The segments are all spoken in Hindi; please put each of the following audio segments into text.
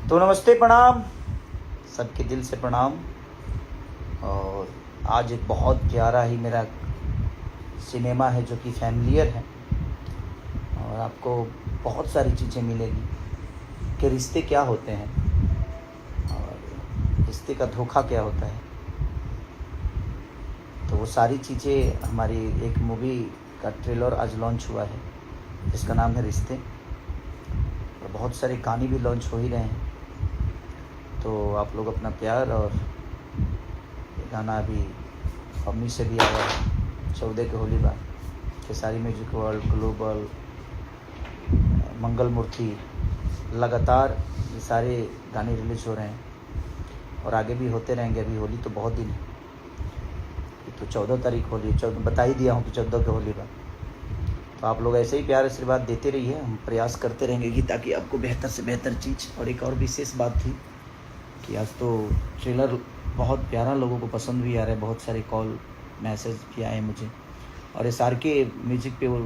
तो नमस्ते, प्रणाम, सबके दिल से प्रणाम। और आज एक बहुत प्यारा ही मेरा सिनेमा है जो कि फैमिलियर है और आपको बहुत सारी चीज़ें मिलेगी कि रिश्ते क्या होते हैं और रिश्ते का धोखा क्या होता है। तो वो सारी चीज़ें हमारी एक मूवी का ट्रेलर आज लॉन्च हुआ है जिसका नाम है रिश्ते, और बहुत सारे गाने भी लॉन्च हो ही रहे हैं। तो आप लोग अपना प्यार, और ये गाना अभी मम्मी से भी आया है 14 के होली बार, खेसारी म्यूजिक वर्ल्ड, ग्लोबल, मंगल मूर्ति, लगातार ये सारे गाने रिलीज हो रहे हैं और आगे भी होते रहेंगे। अभी होली तो बहुत दिन है, तो 14 तारीख होली, 14 बता ही दिया हूँ कि 14 के होली बार। तो आप लोग ऐसे ही प्यार आशीर्वाद देते रहिए, हम प्रयास करते रहेंगे कि ताकि आपको बेहतर से बेहतर चीज़। और एक और विशेष बात थी कि आज तो ट्रेलर बहुत प्यारा लोगों को पसंद भी आ रहा है, बहुत सारे कॉल मैसेज भी आए मुझे। और SRK म्यूजिक पे वो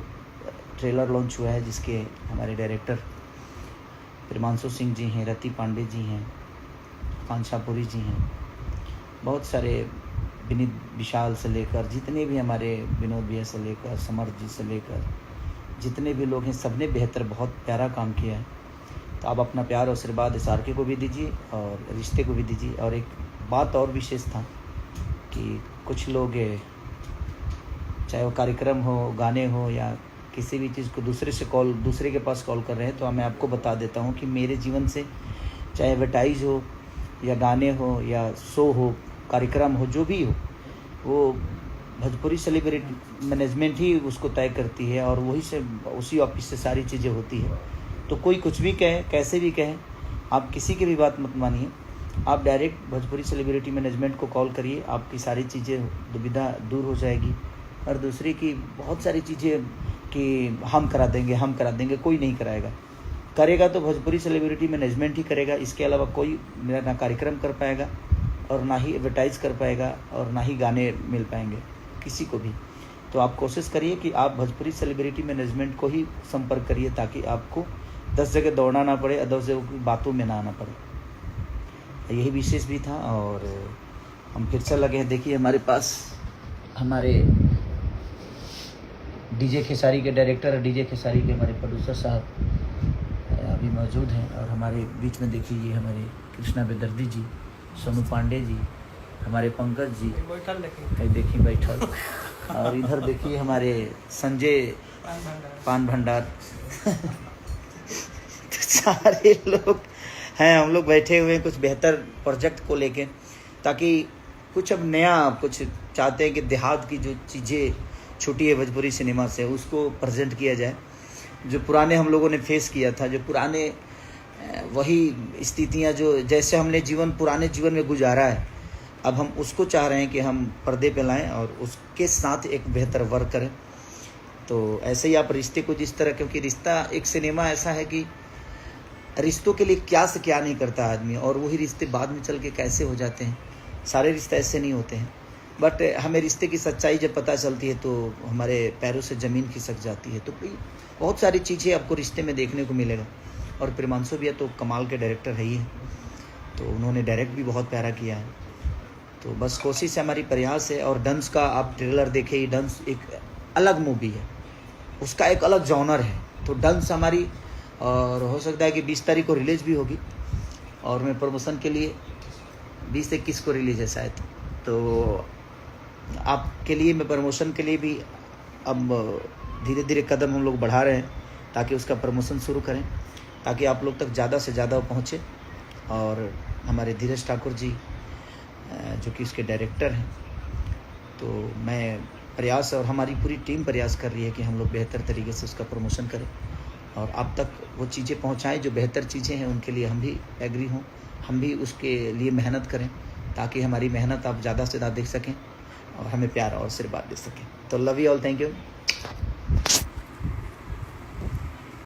ट्रेलर लॉन्च हुआ है जिसके हमारे डायरेक्टर प्रेमांशु सिंह जी हैं, रति पांडे जी हैं, कांछापुरी जी हैं, बहुत सारे विनीत विशाल से लेकर जितने भी हमारे विनोद भैया से लेकर समर जी से लेकर जितने भी लोग हैं, सबने बेहतर बहुत प्यारा काम किया है। तो आप अपना प्यार और आशीर्वाद SRK को भी दीजिए और रिश्ते को भी दीजिए। और एक बात और विशेष था कि कुछ लोग चाहे वो कार्यक्रम हो, गाने हो या किसी भी चीज़ को दूसरे के पास कॉल कर रहे हैं, तो मैं आपको बता देता हूँ कि मेरे जीवन से चाहे एडवर्टाइज हो या गाने हो या शो हो, कार्यक्रम हो, जो भी हो, वो भोजपुरी सेलिब्रिटी मैनेजमेंट ही उसको तय करती है और उसी ऑफिस से सारी चीज़ें होती है। तो कोई कुछ भी कहे, कैसे भी कहे, आप किसी की भी बात मत मानिए, आप डायरेक्ट भोजपुरी सेलिब्रिटी मैनेजमेंट को कॉल करिए, आपकी सारी चीज़ें दुविधा दूर हो जाएगी। और दूसरी की बहुत सारी चीज़ें कि हम करा देंगे, कोई नहीं करेगा तो भोजपुरी सेलिब्रिटी मैनेजमेंट ही करेगा। इसके अलावा कोई मेरा ना कार्यक्रम कर पाएगा और ना ही एडवर्टाइज कर पाएगा और ना ही गाने मिल पाएंगे किसी को भी। तो आप कोशिश करिए कि आप भोजपुरी सेलिब्रिटी मैनेजमेंट को ही संपर्क करिए ताकि आपको 10 जगह दौड़ना ना पड़े, 10 जगह की बातों में ना आना पड़े। यही विशेष भी था और हम फिर से लगे हैं। देखिए हमारे पास हमारे DJ खेसारी के डायरेक्टर और DJ खेसारी के हमारे प्रोड्यूसर साहब अभी मौजूद हैं। और हमारे बीच में देखिए ये हमारे कृष्णा बेदर्दी जी, सोनू पांडे जी, हमारे पंकज जी देखिए बैठल, और इधर देखिए हमारे संजय पान भंडार तो सारे लोग हैं, हम लोग बैठे हुए हैं कुछ बेहतर प्रोजेक्ट को लेके, ताकि कुछ अब नया कुछ चाहते हैं कि देहात की जो चीज़ें छूटी है भोजपुरी सिनेमा से उसको प्रेजेंट किया जाए। जो पुराने हम लोगों ने फेस किया था, जो पुराने वही स्थितियां जो जैसे हमने पुराने जीवन में गुजारा है, अब हम उसको चाह रहे हैं कि हम पर्दे पे लाएं और उसके साथ एक बेहतर वर्क करें। तो ऐसे ही आप रिश्ते को जिस तरह, क्योंकि रिश्ता एक सिनेमा ऐसा है कि रिश्तों के लिए क्या से क्या नहीं करता आदमी, और वही रिश्ते बाद में चल के कैसे हो जाते हैं। सारे रिश्ते ऐसे नहीं होते हैं, बट हमें रिश्ते की सच्चाई जब पता चलती है तो हमारे पैरों से ज़मीन खिसक जाती है। तो बहुत सारी चीज़ें आपको रिश्ते में देखने को मिलेगा। और प्रेमांशु भैया तो कमाल के डायरेक्टर है ही है, तो उन्होंने डायरेक्ट भी बहुत प्यारा किया है। तो बस कोशिश है, हमारी प्रयास है। और डंस का आप ट्रेलर देखे, डंस एक अलग मूवी है, उसका एक अलग जॉनर है। तो डंस हमारी, और हो सकता है कि 20 तारीख को रिलीज़ भी होगी, और मैं प्रमोशन के लिए 20 से 21 को रिलीज़ है शायद। तो आपके लिए मैं प्रमोशन के लिए भी अब धीरे धीरे कदम हम लोग बढ़ा रहे हैं ताकि उसका प्रमोशन शुरू करें, ताकि आप लोग तक ज़्यादा से ज़्यादा पहुँचे। और हमारे धीरज ठाकुर जी जो कि उसके डायरेक्टर हैं, तो मैं प्रयास और हमारी पूरी टीम प्रयास कर रही है कि हम लोग बेहतर तरीके से उसका प्रमोशन करें और आप तक वो चीज़ें पहुंचाएं जो बेहतर चीज़ें हैं। उनके लिए हम भी एग्री हों, हम भी उसके लिए मेहनत करें ताकि हमारी मेहनत आप ज़्यादा से ज़्यादा देख सकें और हमें प्यार और आशीर्वाद दे सकें। तो love you all, thank you.